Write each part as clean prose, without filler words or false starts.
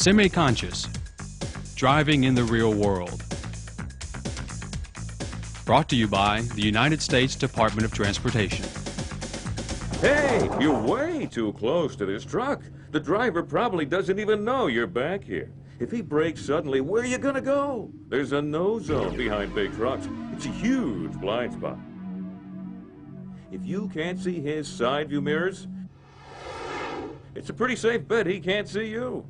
Semi-Conscious, Driving in the Real World. Brought to you by the United States Department of Transportation. Hey, you're way too close to this truck. The driver probably doesn't even know you're back here. If he brakes suddenly, where are you gonna go? There's a no zone behind big trucks. It's a huge blind spot. If you can't see his side view mirrors, it's a pretty safe bet he can't see you.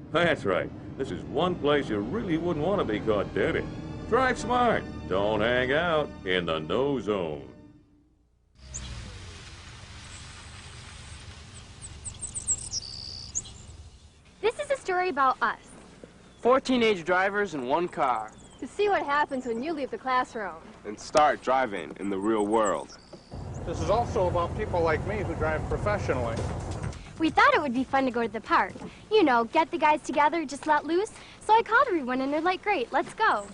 That's right. This is one place you really wouldn't want to be caught dead in. Drive smart. Don't hang out in the no zone. This is a story about us. 4 teenage drivers in one car. To see what happens when you leave the classroom. And start driving in the real world. This is also about people like me who drive professionally. We thought it would be fun to go to the park. You know, get the guys together, just let loose. So I called everyone and they're like, great, let's go.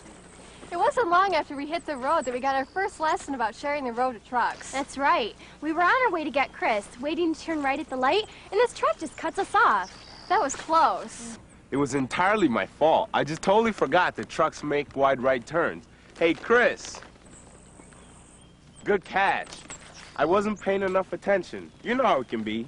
It wasn't long after we hit the road that we got our first lesson about sharing the road to trucks. That's right. We were on our way to get Chris, waiting to turn right at the light, and this truck just cuts us off. That was close. It was entirely my fault. I just totally forgot that trucks make wide right turns. Hey, Chris. Good catch. I wasn't paying enough attention. You know how it can be.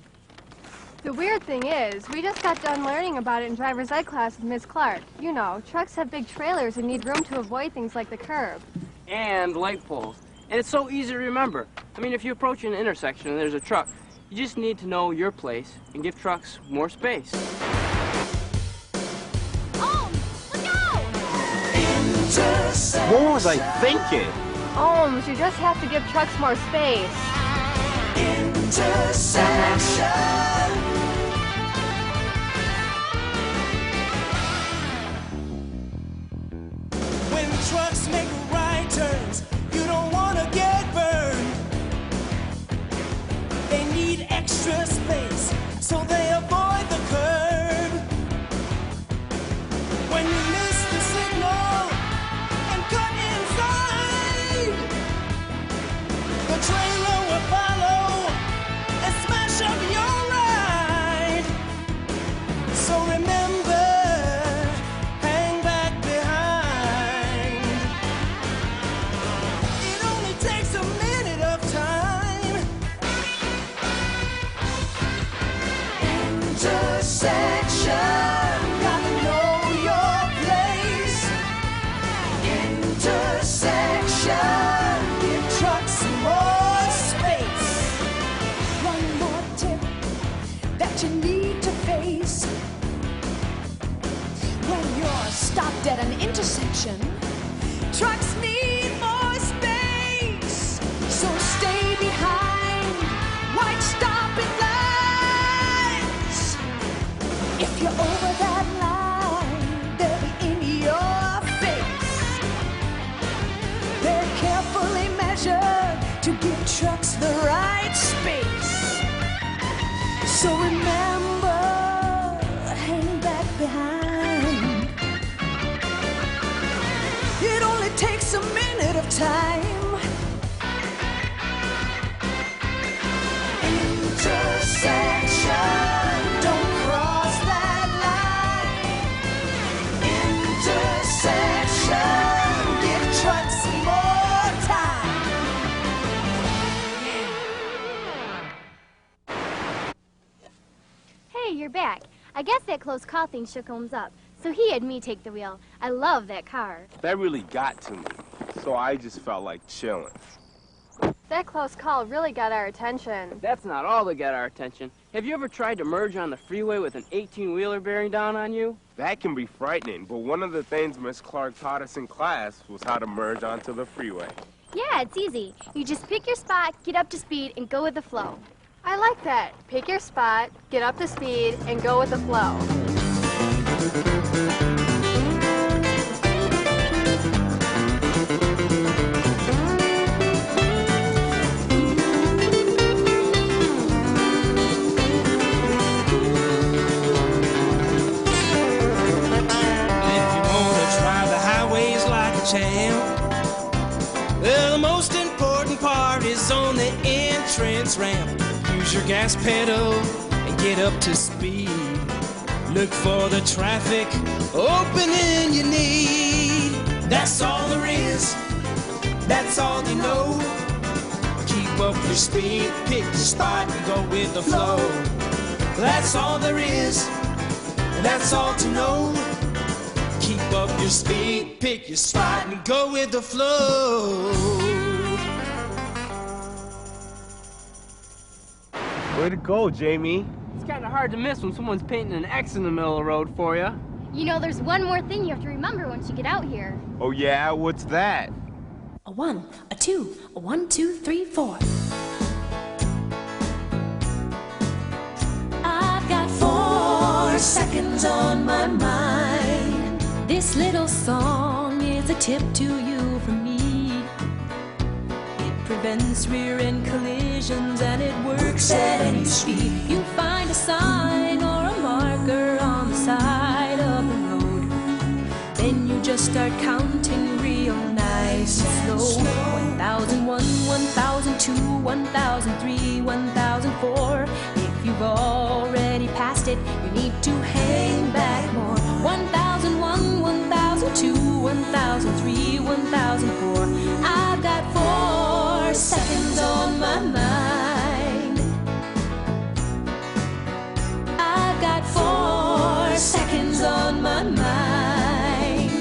The weird thing is, we just got done learning about it in driver's ed class with Miss Clark. You know, trucks have big trailers and need room to avoid things like the curb. And light poles. And it's so easy to remember. I mean, if you approach an intersection and there's a truck, you just need to know your place and give trucks more space. Oh, look out! What was I thinking? Ohms, you just have to give trucks more space. When trucks make right turns, you don't want to get burned. They need extra space, so they avoid the curb. When you miss the signal and cut inside, the trailer will follow and smash up your ride. So remember, hang back behind. It only takes a minute of time. Intersection, gotta know your place. Intersection, give trucks more space. One more tip that you need to face. When you're stopped at an intersection, trucks need more space. So stay behind white stopping lights. If you're over that line, they'll be in your face. They're carefully measured to give trucks the right space. So remember, hang back behind. It only takes a minute of time. Intersection, don't cross that line. Intersection, give trucks more time. Hey, you're back. I guess that close call thing shook Holmes up, so he had me take the wheel. I love that car. That really got to me. So I just felt like chilling. That close call really got our attention. That's not all that got our attention. Have you ever tried to merge on the freeway with an 18-wheeler bearing down on you? That can be frightening, but one of the things Miss Clark taught us in class was how to merge onto the freeway. Yeah, it's easy. You just pick your spot, get up to speed, and go with the flow. I like that. Pick your spot, get up to speed, and go with the flow. Well, the most important part is on the entrance ramp. Use your gas pedal and get up to speed. Look for the traffic opening you need. That's all there is. That's all you know. Keep up your speed, pick your spot, and go with the flow. That's all there is. That's all to know. Keep up your speed, pick your spot, and go with the flow. Way to go, Jamie. It's kind of hard to miss when someone's painting an X in the middle of the road for you. You know, there's one more thing you have to remember once you get out here. Oh yeah, what's that? A 1, a 2, a 1, 2, 3, 4. I've got 4 seconds on my mind. This little song is a tip to you from me. It prevents rear-end collisions and it works at any speed. You find a sign or a marker on the side of the road. Then you just start counting real nice and slow. 1001, 1002, 1003, 1004. If you've already passed it, you need to hang back more. 1001, 1002, 1003, 1004. I've got 4 seconds on my mind. I've got 4 seconds on my mind.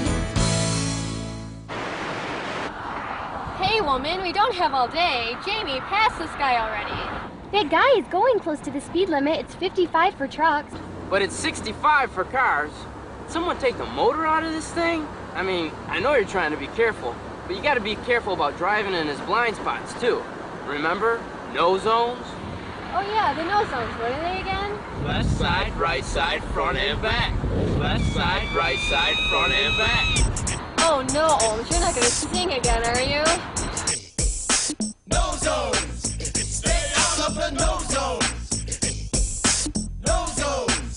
Hey, woman, we don't have all day. Jamie, pass this guy already. That guy is going close to the speed limit. It's 55 for trucks. But it's 65 for cars. Did someone take the motor out of this thing? I mean, I know you're trying to be careful, but you gotta be careful about driving in his blind spots, too. Remember? No zones? Oh yeah, the no zones. What are they again? Left side, right side, front and back. Left side, right side, front and back. Oh no, Olms, you're not gonna sing again, are you? No zones. Stay out of the no zones. No zones.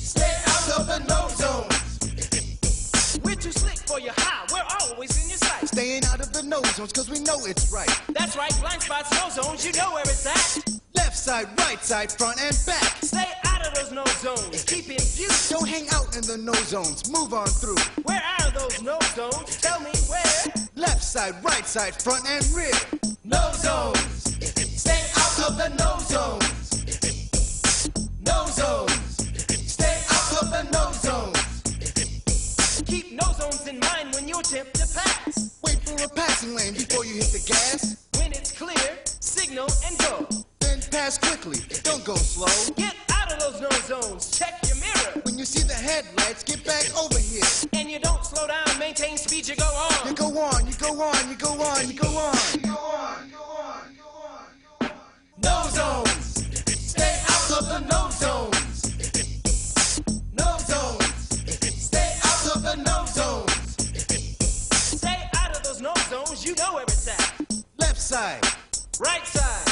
Stay out of the no zones. We're too slick for your high. We're always in your sight. Staying out of the no zones, cause we know it's right. That's right, blind spots, no zones, you know where it's at. Left side, right side, front and back. Stay out of those no zones. Keep in view. Don't hang out in the no zones. Move on through. Where are those no zones? Tell me where. Left side, right side, front and rear. No zones. Stay out of the no zones. No zones. Stay out of the no zones. Keep no zones in mind when you attempt to pass. Wait for a passing lane before you hit the gas. When it's clear, signal and go. Then pass quickly. Don't go slow. Get out of those no zones. Check your mirror. When you see the headlights, get back over here. And you don't slow down, maintain speed, you go on. You go on, you go on, you go on, you go on. You go on, go on, go on, go on. No zones. Stay out of the no zones. No zones. Stay out of the no zones. Stay out of those no zones, you know where it's at. Left side, Right side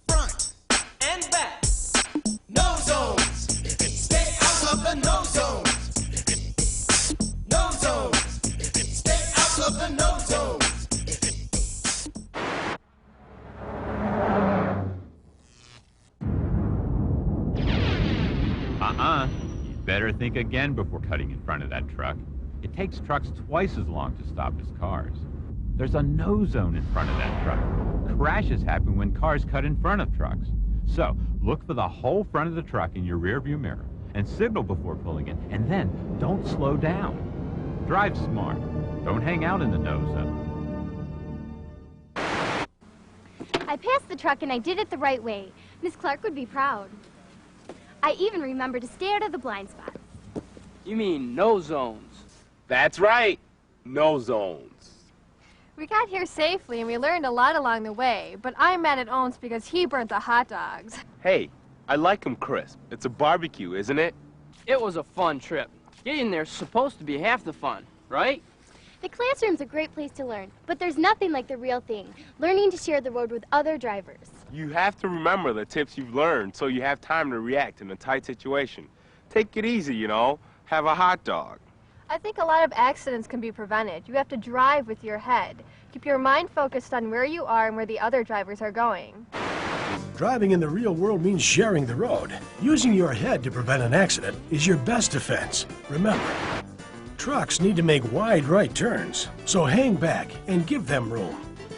front. and back. No zones. Stay out of the no zones. No zones. Stay out of the no zones. You better think again before cutting in front of that truck. It takes trucks twice as long to stop as cars. There's a no zone in front of that truck. Crashes happen when cars cut in front of trucks. So, look for the whole front of the truck in your rearview mirror and signal before pulling in, and then don't slow down. Drive smart. Don't hang out in the no zone. I passed the truck and I did it the right way. Miss Clark would be proud. I even remember to stay out of the blind spots. You mean no zones? That's right. No zones. We got here safely and we learned a lot along the way, but I'm mad at Olms because he burnt the hot dogs. Hey, I like them crisp. It's a barbecue, isn't it? It was a fun trip. Getting there's supposed to be half the fun, right? The classroom's a great place to learn, but there's nothing like the real thing, learning to share the road with other drivers. You have to remember the tips you've learned so you have time to react in a tight situation. Take it easy, you know. Have a hot dog. I think a lot of accidents can be prevented. You have to drive with your head. Keep your mind focused on where you are and where the other drivers are going. Driving in the real world means sharing the road. Using your head to prevent an accident is your best defense. Remember, trucks need to make wide right turns, so hang back and give them room.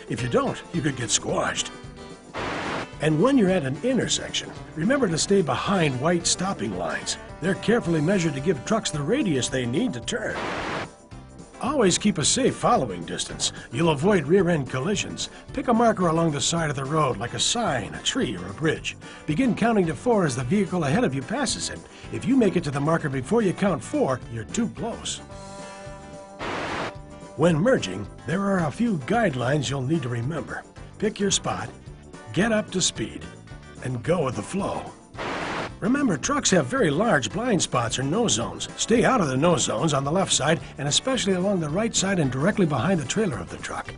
If you don't, you could get squashed. And when you're at an intersection, remember to stay behind white stopping lines. They're carefully measured to give trucks the radius they need to turn. Always keep a safe following distance. You'll avoid rear-end collisions. Pick a marker along the side of the road, like a sign, a tree, or a bridge. Begin counting to 4 as the vehicle ahead of you passes it. If you make it to the marker before you count 4, you're too close. When merging, there are a few guidelines you'll need to remember. Pick your spot, get up to speed, and go with the flow. Remember, trucks have very large blind spots or nose zones. Stay out of the nose zones on the left side and especially along the right side and directly behind the trailer of the truck.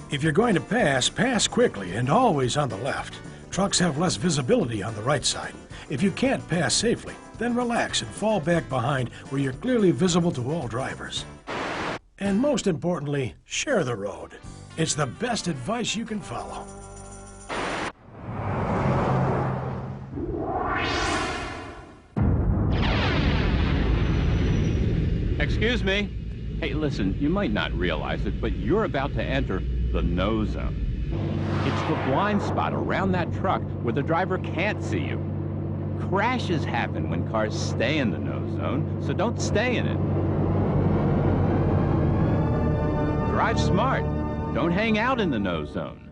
If you're going to pass, pass quickly and always on the left. Trucks have less visibility on the right side. If you can't pass safely, then relax and fall back behind where you're clearly visible to all drivers. And most importantly, share the road. It's the best advice you can follow. Excuse me. Hey, listen, you might not realize it, but you're about to enter the no zone. It's the blind spot around that truck where the driver can't see you. Crashes happen when cars stay in the no zone, so don't stay in it. Drive smart. Don't hang out in the no zone.